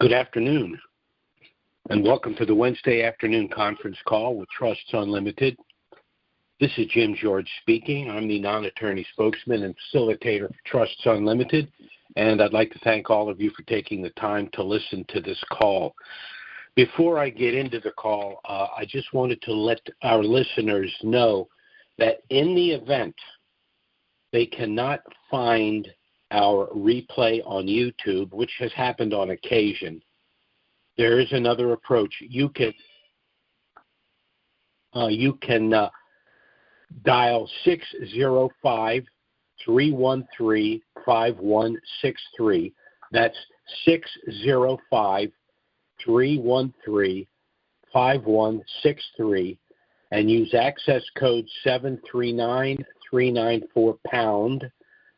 Good afternoon, and welcome to the Wednesday afternoon conference call with Trusts Unlimited. This is Jim George speaking. I'm the non-attorney spokesman and facilitator for Trusts Unlimited, and I'd like to thank all of you for taking the time to listen to this call. Before I get into the call, I just wanted to let our listeners know that in the event they cannot find our replay on YouTube, which has happened on occasion, there is another approach. You can dial 605-313-5163. That's 605-313-5163, and use access code 739-394-pound.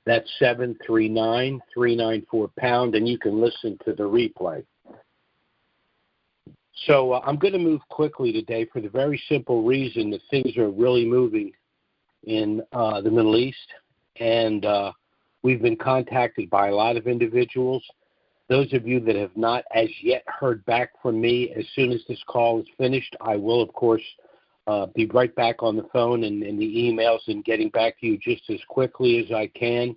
That's 739-394-pound, and you can listen to the replay. So I'm going to move quickly today for the very simple reason that things are really moving in the Middle East, and we've been contacted by a lot of individuals. Those of you that have not as yet heard back from me, as soon as this call is finished, I will, of course, be right back on the phone and the emails and getting back to you just as quickly as I can.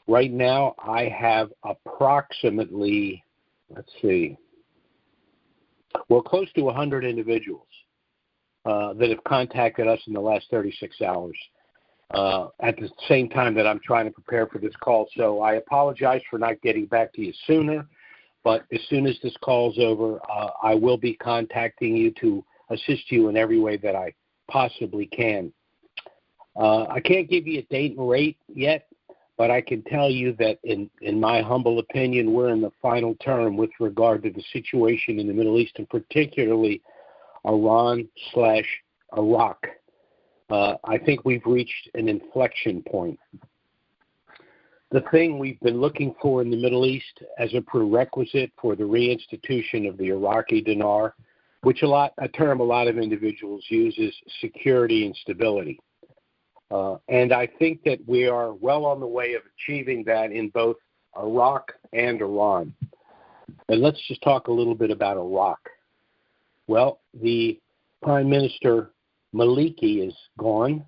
Right now, I have approximately, close to 100 individuals that have contacted us in the last 36 hours at the same time that I'm trying to prepare for this call. So I apologize for not getting back to you sooner, but as soon as this call's over, I will be contacting you to assist you in every way that I possibly can. I can't give you a date and rate yet, but I can tell you that in my humble opinion, we're in the final term with regard to the situation in the Middle East, and particularly Iran/Iraq. I think we've reached an inflection point. The thing we've been looking for in the Middle East as a prerequisite for the reinstitution of the Iraqi dinar, which a term a lot of individuals use, is security and stability. And I think that we are well on the way of achieving that in both Iraq and Iran. And let's just talk a little bit about Iraq. Well, the Prime Minister Maliki is gone,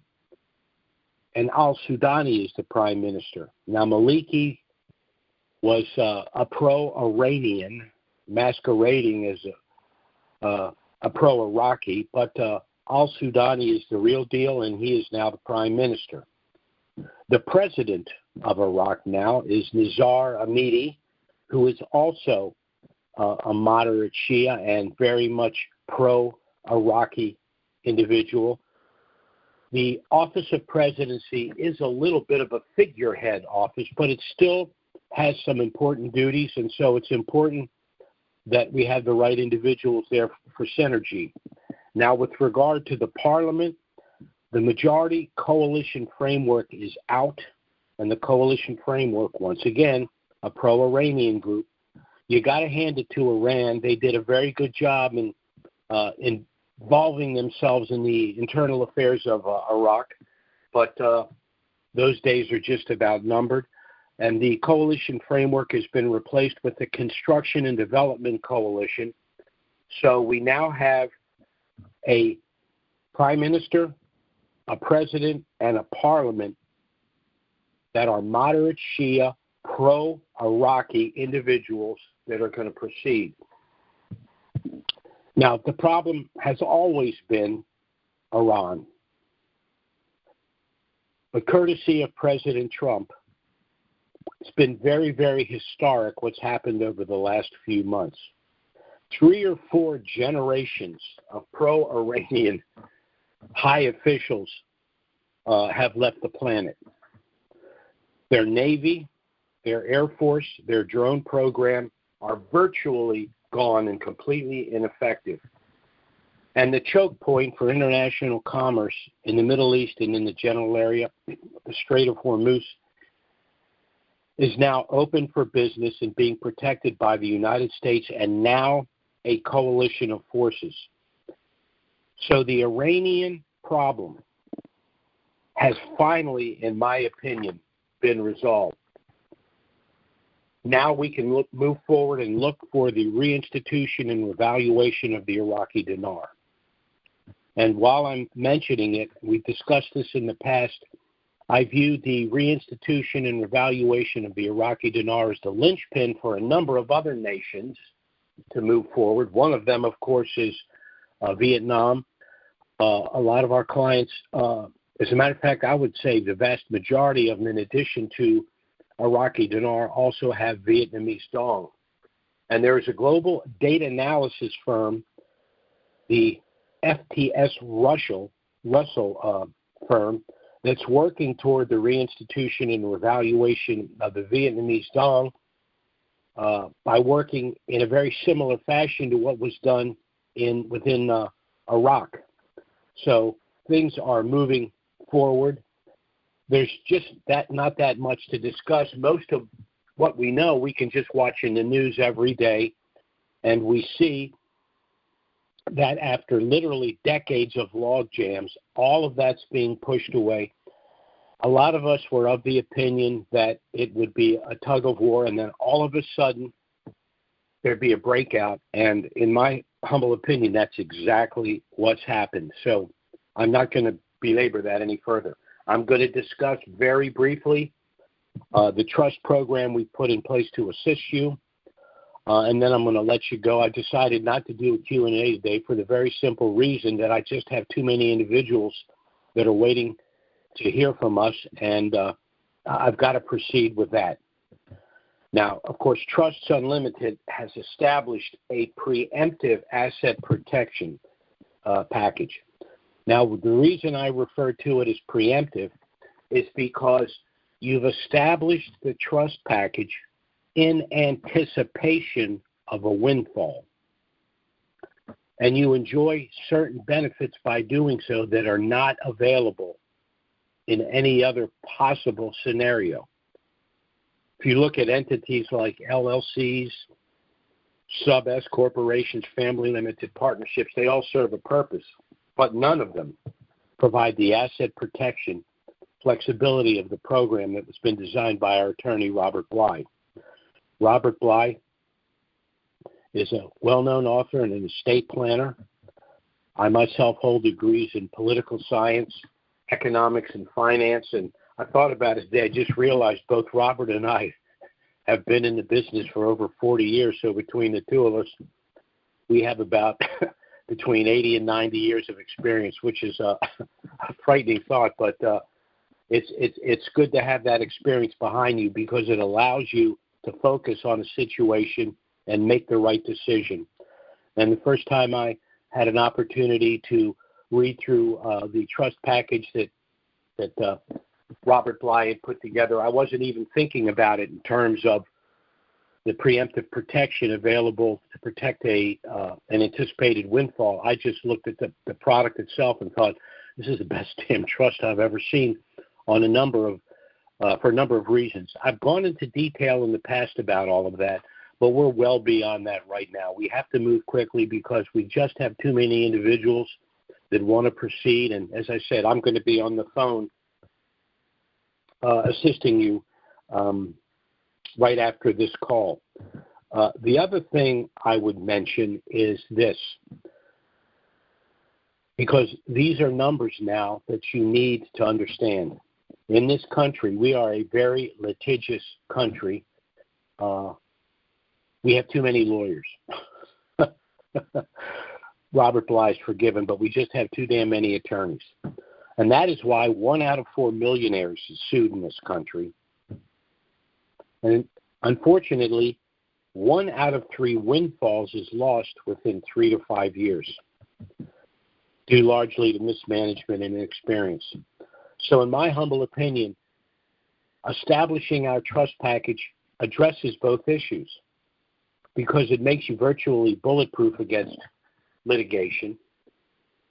and al-Sudani is the Prime Minister. Now, Maliki was a pro-Iranian masquerading as a pro-Iraqi, but al-Sudani is the real deal, and he is now the Prime Minister. The President of Iraq now is Nizar Ahmadi, who is also a moderate Shia and very much pro-Iraqi individual. The office of presidency is a little bit of a figurehead office, but it still has some important duties, and so it's important that we have the right individuals there for synergy. Now, with regard to the parliament, the majority coalition framework is out, and the coalition framework, once again, a pro-Iranian group. You got to hand it to Iran. They did a very good job in involving themselves in the internal affairs of Iraq, but those days are just about numbered. And the coalition framework has been replaced with the Construction and Development Coalition. So we now have a prime minister, a president, and a parliament that are moderate Shia, pro-Iraqi individuals that are going to proceed. Now, the problem has always been Iran. But courtesy of President Trump, it's been very, very historic what's happened over the last few months. 3 or 4 generations of pro-Iranian high officials have left the planet. Their Navy, their Air Force, their drone program are virtually gone and completely ineffective. And the choke point for international commerce in the Middle East and in the general area, the Strait of Hormuz, is now open for business and being protected by the United States and now a coalition of forces. So the Iranian problem has finally, in my opinion, been resolved. Now we can move forward and look for the reinstitution and revaluation of the Iraqi dinar. And while I'm mentioning it, we've discussed this in the past, I view the reinstitution and revaluation of the Iraqi dinar as the linchpin for a number of other nations to move forward. One of them, of course, is Vietnam. A lot of our clients, as a matter of fact, I would say the vast majority of them, in addition to Iraqi dinar, also have Vietnamese dong. And there is a global data analysis firm, the FTS Russell firm, that's working toward the reinstitution and revaluation of the Vietnamese dong by working in a very similar fashion to what was done within Iraq. So things are moving forward. There's just not that much to discuss. Most of what we know, we can just watch in the news every day, and we see that after literally decades of log jams, all of that's being pushed away. A lot of us were of the opinion that it would be a tug of war, and then all of a sudden there'd be a breakout. And in my humble opinion, that's exactly what's happened. So I'm not going to belabor that any further. I'm going to discuss very briefly the trust program we put in place to assist you, and then I'm going to let you go. I decided not to do a Q&A today for the very simple reason that I just have too many individuals that are waiting to hear from us, and I've got to proceed with that. Now, of course, Trusts Unlimited has established a preemptive asset protection package. Now, the reason I refer to it as preemptive is because you've established the trust package in anticipation of a windfall. And you enjoy certain benefits by doing so that are not available in any other possible scenario. If you look at entities like LLCs, sub-S corporations, family limited partnerships, they all serve a purpose, but none of them provide the asset protection flexibility of the program that has been designed by our attorney, Robert Bly. Robert Bly is a well-known author and an estate planner. I myself hold degrees in political science, economics, and finance, and I thought about it today. I just realized both Robert and I have been in the business for over 40 years, so between the two of us, we have about between 80 and 90 years of experience, which is a frightening thought, but it's good to have that experience behind you because it allows you to focus on a situation and make the right decision. And the first time I had an opportunity to read through the trust package that Robert Bly had put together, I wasn't even thinking about it in terms of the preemptive protection available to protect an anticipated windfall. I just looked at the product itself and thought, this is the best damn trust I've ever seen on for a number of reasons. I've gone into detail in the past about all of that, but we're well beyond that right now. We have to move quickly because we just have too many individuals that want to proceed. And as I said, I'm going to be on the phone assisting you right after this call. The other thing I would mention is this, because these are numbers now that you need to understand. In this country, we are a very litigious country. We have too many lawyers. Robert Bly's forgiven, but we just have too damn many attorneys. And that is why 1 out of 4 millionaires is sued in this country. And unfortunately, 1 out of 3 windfalls is lost within 3 to 5 years, due largely to mismanagement and inexperience. So in my humble opinion, establishing our trust package addresses both issues because it makes you virtually bulletproof against litigation.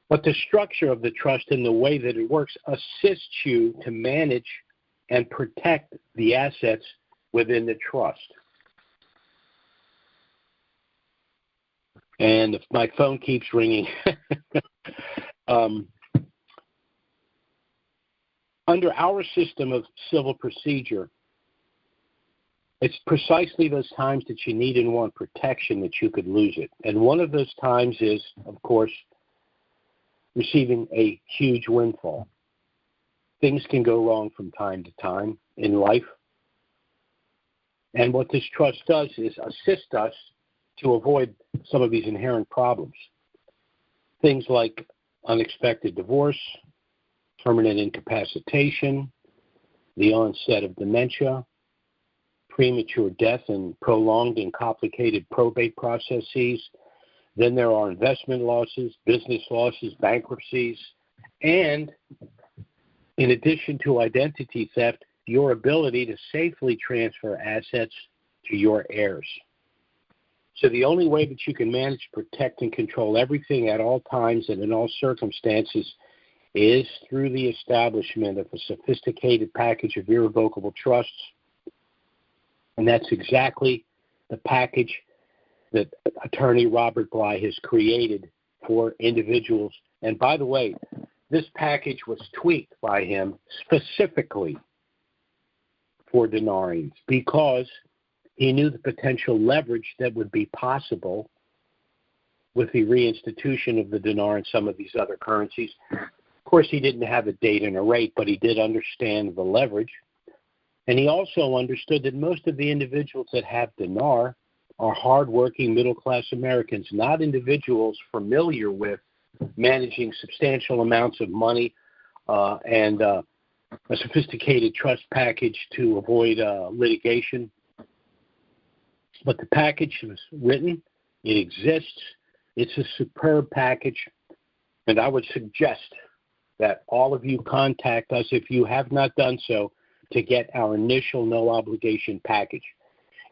But the structure of the trust and the way that it works assists you to manage and protect the assets within the trust. And if my phone keeps ringing, under our system of civil procedure, It's precisely those times that you need and want protection that you could lose it. And one of those times is, of course, receiving a huge windfall. Things can go wrong from time to time in life. And what this trust does is assist us to avoid some of these inherent problems. Things like unexpected divorce, permanent incapacitation, the onset of dementia, premature death and prolonged and complicated probate processes. Then there are investment losses, business losses, bankruptcies, and in addition to identity theft, your ability to safely transfer assets to your heirs. So the only way that you can manage, protect, and control everything at all times and in all circumstances is through the establishment of a sophisticated package of irrevocable trusts. And that's exactly the package that attorney Robert Bly has created for individuals. And by the way, this package was tweaked by him specifically for denarians because he knew the potential leverage that would be possible with the reinstitution of the dinar and some of these other currencies. Of course, he didn't have a date and a rate, but he did understand the leverage. And he also understood that most of the individuals that have dinar are hardworking middle-class Americans, not individuals familiar with managing substantial amounts of money and a sophisticated trust package to avoid litigation. But the package was written. It exists. It's a superb package. And I would suggest that all of you contact us, if you have not done so, to get our initial no-obligation package.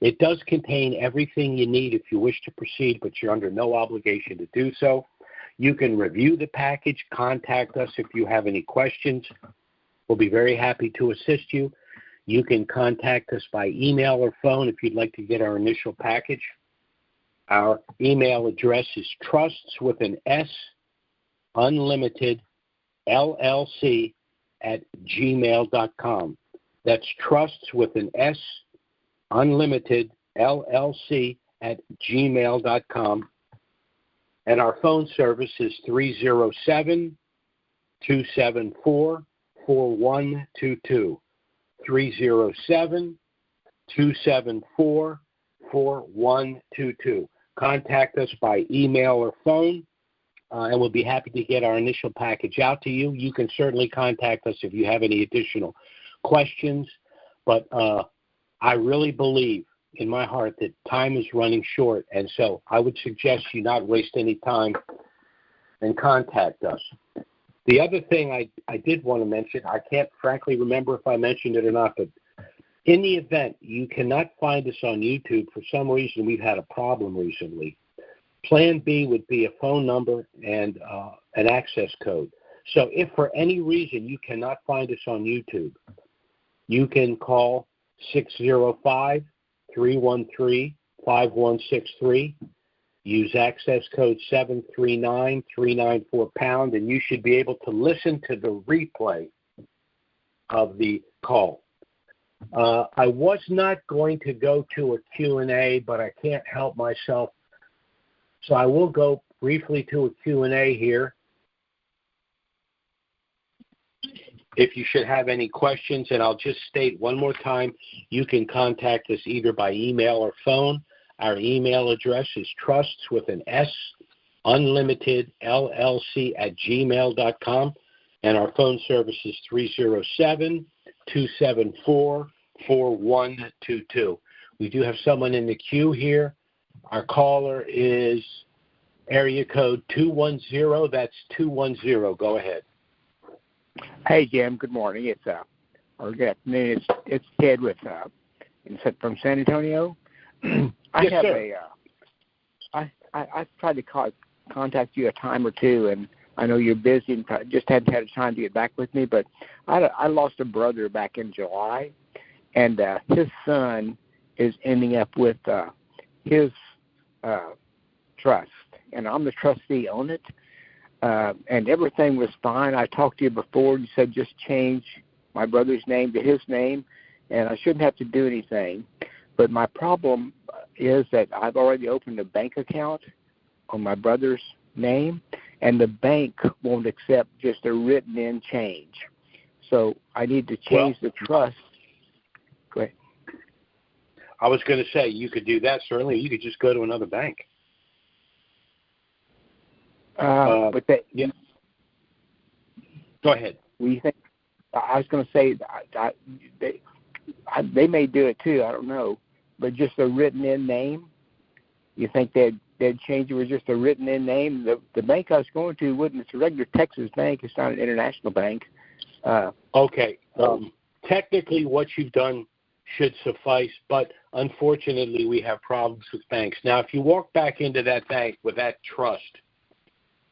It does contain everything you need if you wish to proceed, but you're under no obligation to do so. You can review the package, contact us if you have any questions. We'll be very happy to assist you. You can contact us by email or phone if you'd like to get our initial package. Our email address is trusts with an S, unlimited, LLC at gmail.com. That's trusts with an S, unlimited, LLC at gmail.com. And our phone service is 307-274-4122. 307-274-4122. Contact us by email or phone, and we'll be happy to get our initial package out to you. You can certainly contact us if you have any additional questions, but I really believe in my heart that time is running short, and so I would suggest you not waste any time and contact us. The other thing I did want to mention, I can't frankly remember if I mentioned it or not, but in the event you cannot find us on YouTube, for some reason we've had a problem recently, Plan B would be a phone number and an access code. So if for any reason you cannot find us on YouTube, you can call 605-313-5163. Use access code 739-394-pound, and you should be able to listen to the replay of the call. I was not going to go to a Q&A, but I can't help myself. So I will go briefly to a Q&A here. If you should have any questions, and I'll just state one more time, you can contact us either by email or phone. Our email address is trusts with an S, unlimited, LLC at gmail.com, and our phone service is 307-274-4122. We do have someone in the queue here. Our caller is area code 210. That's 210. Go ahead. Hey, Jim. Good morning. It's or good afternoon. It's Ted with from San Antonio. I've tried to contact you a time or two, and I know you're busy and just hadn't had time to get back with me. But I lost a brother back in July, and his son is ending up with his trust, and I'm the trustee on it. And everything was fine. I talked to you before. You said just change my brother's name to his name, and I shouldn't have to do anything. But my problem is that I've already opened a bank account on my brother's name, and the bank won't accept just a written-in change. So I need to change the trust. Go ahead. I was going to say, you could do that, certainly. You could just go to another bank. But that, yeah. Go ahead. We think, I was going to say, they may do it too, I don't know. But just a written-in name, you think they'd change it with just a written-in name? The bank I was going to wouldn't. It's a regular Texas bank. It's not an international bank. Okay. Technically, what you've done should suffice, but unfortunately, we have problems with banks. Now, if you walk back into that bank with that trust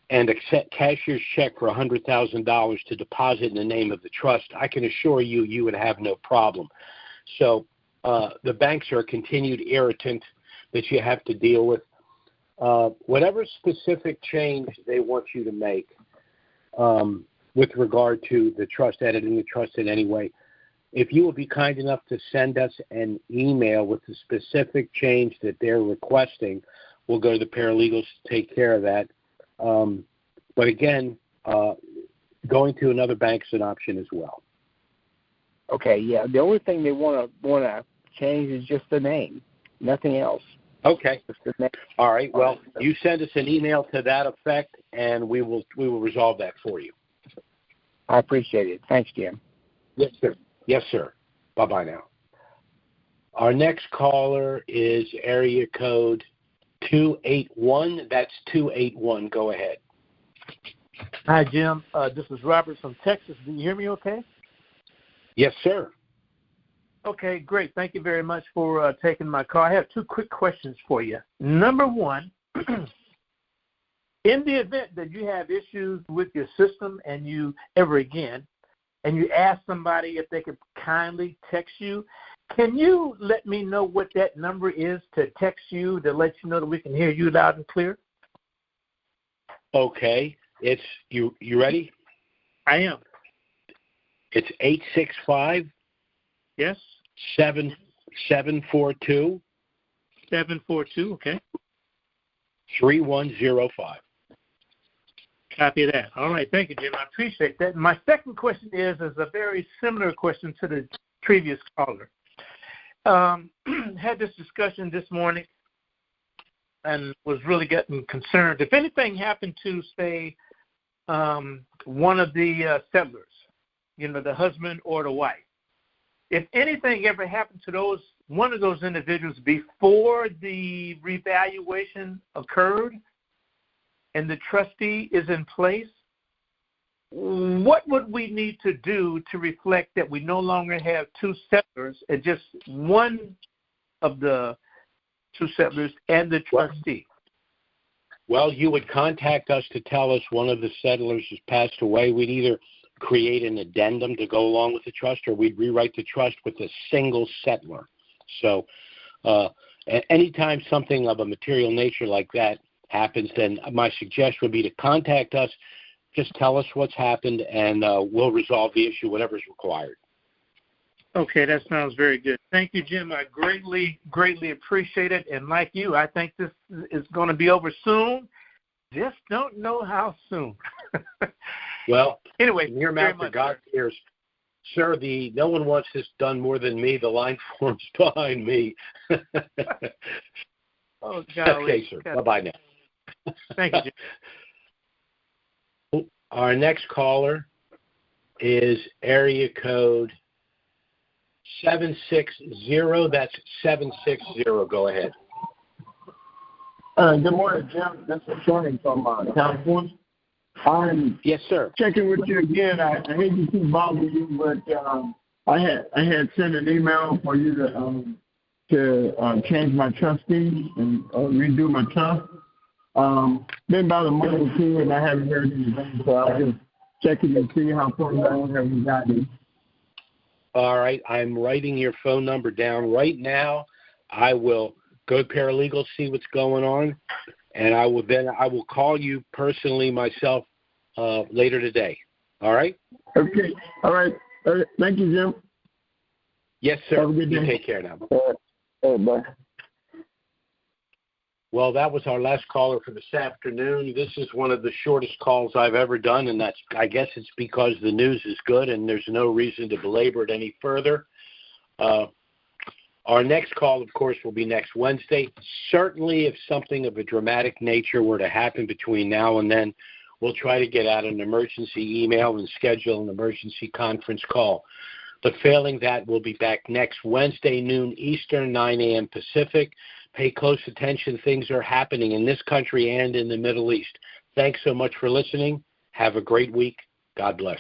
and accept cashier's check for $100,000 to deposit in the name of the trust, I can assure you, you would have no problem. So the banks are a continued irritant that you have to deal with. Whatever specific change they want you to make with regard to the trust, editing the trust in any way, if you will be kind enough to send us an email with the specific change that they're requesting, we'll go to the paralegals to take care of that. But again, going to another bank is an option as well. Okay, yeah. The only thing they want to change is just the name, nothing else. Okay. All right. Well, you send us an email to that effect, and we will resolve that for you. I appreciate it. Thanks, Jim. Yes, sir. Yes, sir. Bye-bye now. Our next caller is area code 281. That's 281. Go ahead. Hi, Jim. This is Robert from Texas. Do you hear me okay? Yes, sir. Okay, great. Thank you very much for taking my call. I have two quick questions for you. Number one, in the event that you have issues with your system and you ask somebody if they could kindly text you, can you let me know what that number is to text you to let you know that we can hear you loud and clear? Okay. It's you ready? I am. It's 865. Yes. 742. 742. Okay. 3105. Copy that. All right. Thank you, Jim. I appreciate that. My second question is a very similar question to the previous caller. Had this discussion this morning and was really getting concerned. If anything happened to, say, one of the settlers, the husband or the wife, if anything ever happened to one of those individuals before the revaluation occurred and the trustee is in place, what would we need to do to reflect that we no longer have two settlers and just one of the two settlers and the trustee? Well, you would contact us to tell us one of the settlers has passed away. We'd either create an addendum to go along with the trust, or we'd rewrite the trust with a single settler. So anytime something of a material nature like that happens, then my suggestion would be to contact us, just tell us what's happened, and we'll resolve the issue, whatever's required. Okay, that sounds very good. Thank you, Jim. I greatly, greatly appreciate it. And like you, I think this is going to be over soon. Just don't know how soon. Well, anyway, from your mouth to God's ears. Sir, no one wants this done more than me. The line form's behind me. Oh, golly. Okay, sir. Bye-bye now. Thank you, Jim. Our next caller is area code 760. That's 760. Go ahead. Good morning, Jim. This is Tony from California. Yes, sir. Checking with you again. I hate to keep bothering you, but I had sent an email for you to change my trustee and redo my trust. Been about a month or two, and I haven't heard anything, so I was just checking to see how far along have we gotten. All right. I'm writing your phone number down right now. I will go to paralegal, see what's going on, and I will call you personally myself later today. All right? Okay. All right. Thank you, Jim. Yes, sir. Have a good day. You take care now. All right, bye. Well, that was our last caller for this afternoon. This is one of the shortest calls I've ever done, and I guess it's because the news is good and there's no reason to belabor it any further. Our next call, of course, will be next Wednesday. Certainly, if something of a dramatic nature were to happen between now and then, we'll try to get out an emergency email and schedule an emergency conference call. But failing that, we'll be back next Wednesday, noon Eastern, 9 a.m. Pacific. Pay close attention. Things are happening in this country and in the Middle East. Thanks so much for listening. Have a great week. God bless.